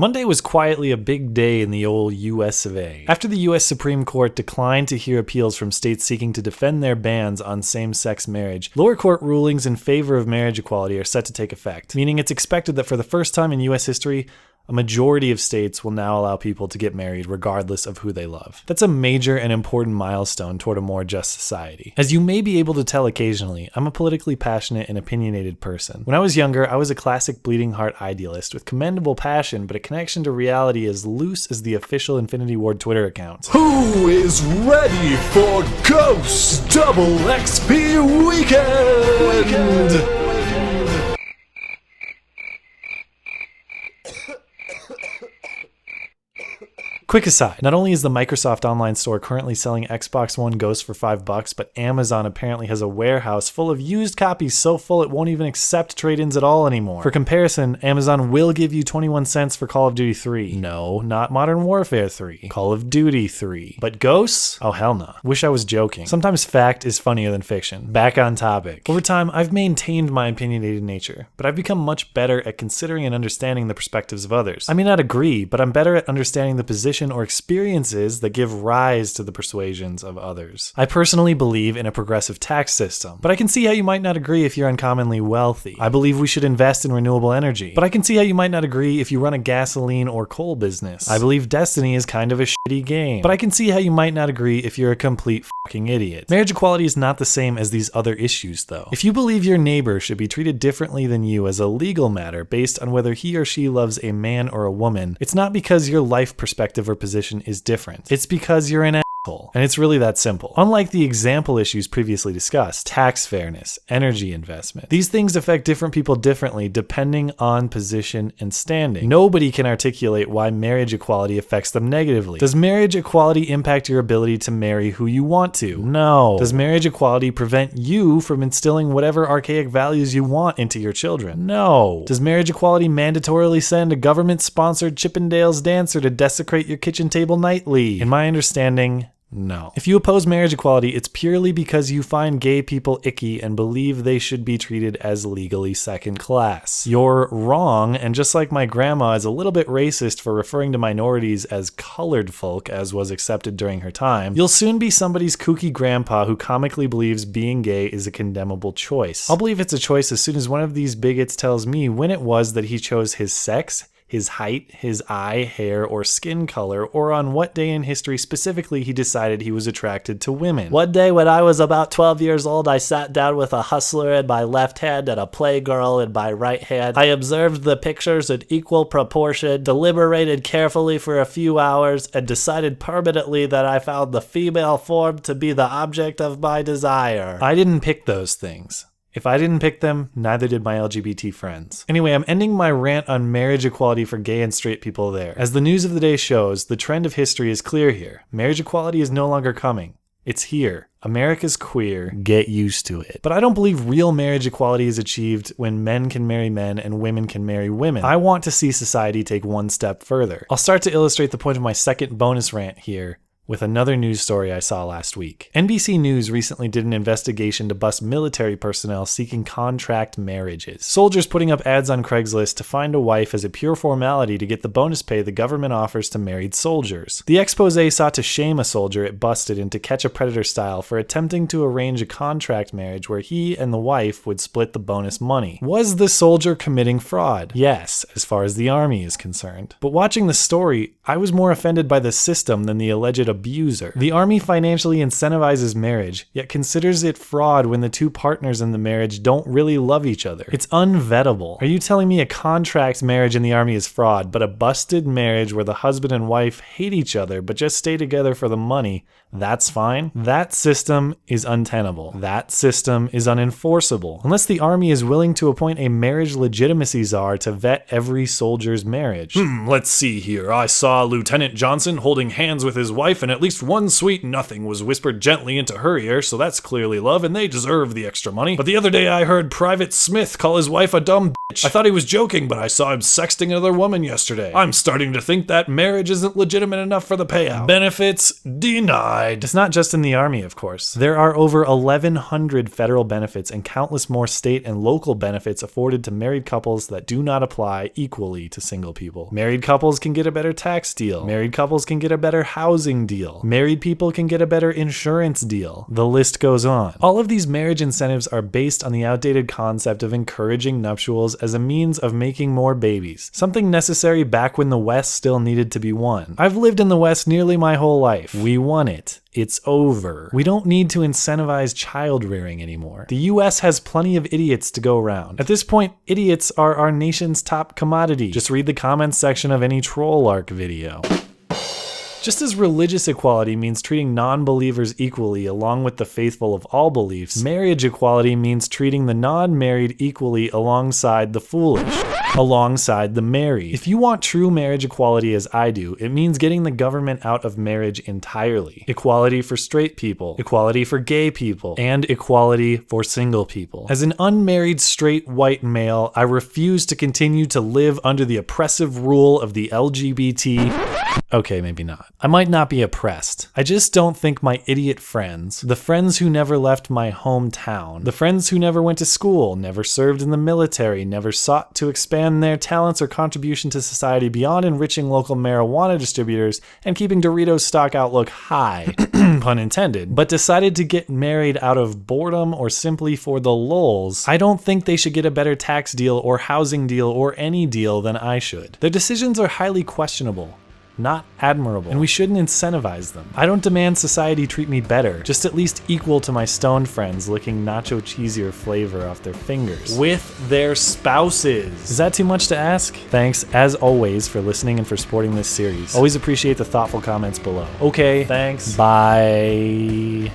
Monday was quietly a big day in the old US of A. After the US Supreme Court declined to hear appeals from states seeking to defend their bans on same-sex marriage, lower court rulings in favor of marriage equality are set to take effect, meaning it's expected that for the first time in US history, a majority of states will now allow people to get married regardless of who they love. That's a major and important milestone toward a more just society. As you may be able to tell occasionally, I'm a politically passionate and opinionated person. When I was younger, I was a classic bleeding heart idealist with commendable passion, but a connection to reality as loose as the official Infinity Ward Twitter account. Who is ready for Ghost Double XP Weekend? Quick aside, not only is the Microsoft online store currently selling Xbox One Ghosts for $5, but Amazon apparently has a warehouse full of used copies so full it won't even accept trade-ins at all anymore. For comparison, Amazon will give you 21 cents for Call of Duty 3. No, not Modern Warfare 3. Call of Duty 3. But Ghosts? Oh hell no. Wish I was joking. Sometimes fact is funnier than fiction. Back on topic. Over time, I've maintained my opinionated nature, but I've become much better at considering and understanding the perspectives of others. I may not agree, but I'm better at understanding the position or experiences that give rise to the persuasions of others. I personally believe in a progressive tax system, but I can see how you might not agree if you're uncommonly wealthy. I believe we should invest in renewable energy, but I can see how you might not agree if you run a gasoline or coal business. I believe Destiny is kind of a shitty game, but I can see how you might not agree if you're a complete fucking idiot. Marriage equality is not the same as these other issues though. If you believe your neighbor should be treated differently than you as a legal matter based on whether he or she loves a man or a woman, it's not because your life perspective or position is different. It's because you're an asshole. And it's really that simple. Unlike the example issues previously discussed, tax fairness, energy investment, these things affect different people differently depending on position and standing. Nobody can articulate why marriage equality affects them negatively. Does marriage equality impact your ability to marry who you want to? No. Does marriage equality prevent you from instilling whatever archaic values you want into your children? No. Does marriage equality mandatorily send a government-sponsored Chippendales dancer to desecrate your kitchen table nightly? In my understanding, no. If you oppose marriage equality, it's purely because you find gay people icky and believe they should be treated as legally second class. You're wrong, and just like my grandma is a little bit racist for referring to minorities as colored folk, as was accepted during her time, you'll soon be somebody's kooky grandpa who comically believes being gay is a condemnable choice. I'll believe it's a choice as soon as one of these bigots tells me when it was that he chose his sex, his height, his eye, hair, or skin color, or on what day in history specifically he decided he was attracted to women. One day when I was about 12 years old, I sat down with a hustler in my left hand and a playgirl in my right hand. I observed the pictures in equal proportion, deliberated carefully for a few hours, and decided permanently that I found the female form to be the object of my desire. I didn't pick those things. If I didn't pick them, neither did my LGBT friends. Anyway, I'm ending my rant on marriage equality for gay and straight people there. As the news of the day shows, the trend of history is clear here. Marriage equality is no longer coming. It's here. America's queer. Get used to it. But I don't believe real marriage equality is achieved when men can marry men and women can marry women. I want to see society take one step further. I'll start to illustrate the point of my second bonus rant here with another news story I saw last week. NBC News recently did an investigation to bust military personnel seeking contract marriages. Soldiers putting up ads on Craigslist to find a wife as a pure formality to get the bonus pay the government offers to married soldiers. The expose sought to shame a soldier it busted into Catch a Predator style for attempting to arrange a contract marriage where he and the wife would split the bonus money. Was the soldier committing fraud? Yes, as far as the Army is concerned. But watching the story, I was more offended by the system than the alleged abuser. The Army financially incentivizes marriage, yet considers it fraud when the two partners in the marriage don't really love each other. It's unvettable. Are you telling me a contract marriage in the Army is fraud, but a busted marriage where the husband and wife hate each other but just stay together for the money, that's fine? That system is untenable. That system is unenforceable. Unless the Army is willing to appoint a marriage legitimacy czar to vet every soldier's marriage. Let's see here. I saw Lieutenant Johnson holding hands with his wife and and at least one sweet nothing was whispered gently into her ear, so that's clearly love, and they deserve the extra money. But the other day I heard Private Smith call his wife a dumb bitch. I thought he was joking, but I saw him sexting another woman yesterday. I'm starting to think that marriage isn't legitimate enough for the payout. Benefits denied. It's not just in the Army, of course. There are over 1,100 federal benefits and countless more state and local benefits afforded to married couples that do not apply equally to single people. Married couples can get a better tax deal. Married couples can get a better housing deal. Married people can get a better insurance deal. The list goes on. All of these marriage incentives are based on the outdated concept of encouraging nuptials as a means of making more babies, something necessary back when the West still needed to be won. I've lived in the West nearly my whole life. We won it. It's over. We don't need to incentivize child rearing anymore. The US has plenty of idiots to go around. At this point, idiots are our nation's top commodity. Just read the comments section of any troll arc video. Just as religious equality means treating non-believers equally along with the faithful of all beliefs, marriage equality means treating the non-married equally alongside the foolish, alongside the married. If you want true marriage equality as I do, it means getting the government out of marriage entirely. Equality for straight people, equality for gay people, and equality for single people. As an unmarried straight white male, I refuse to continue to live under the oppressive rule of the LGBT. Okay, maybe not. I might not be oppressed. I just don't think my idiot friends, the friends who never left my hometown, the friends who never went to school, never served in the military, never sought to expand their talents or contribution to society beyond enriching local marijuana distributors and keeping Doritos stock outlook high, pun intended, but decided to get married out of boredom or simply for the lulz, I don't think they should get a better tax deal or housing deal or any deal than I should. Their decisions are highly questionable, not admirable, and we shouldn't incentivize them. I don't demand society treat me better, just at least equal to my stoned friends licking nacho cheesier flavor off their fingers with their spouses. Is that too much to ask? Thanks, as always, for listening and for supporting this series. Always appreciate the thoughtful comments below. Okay, thanks. Bye.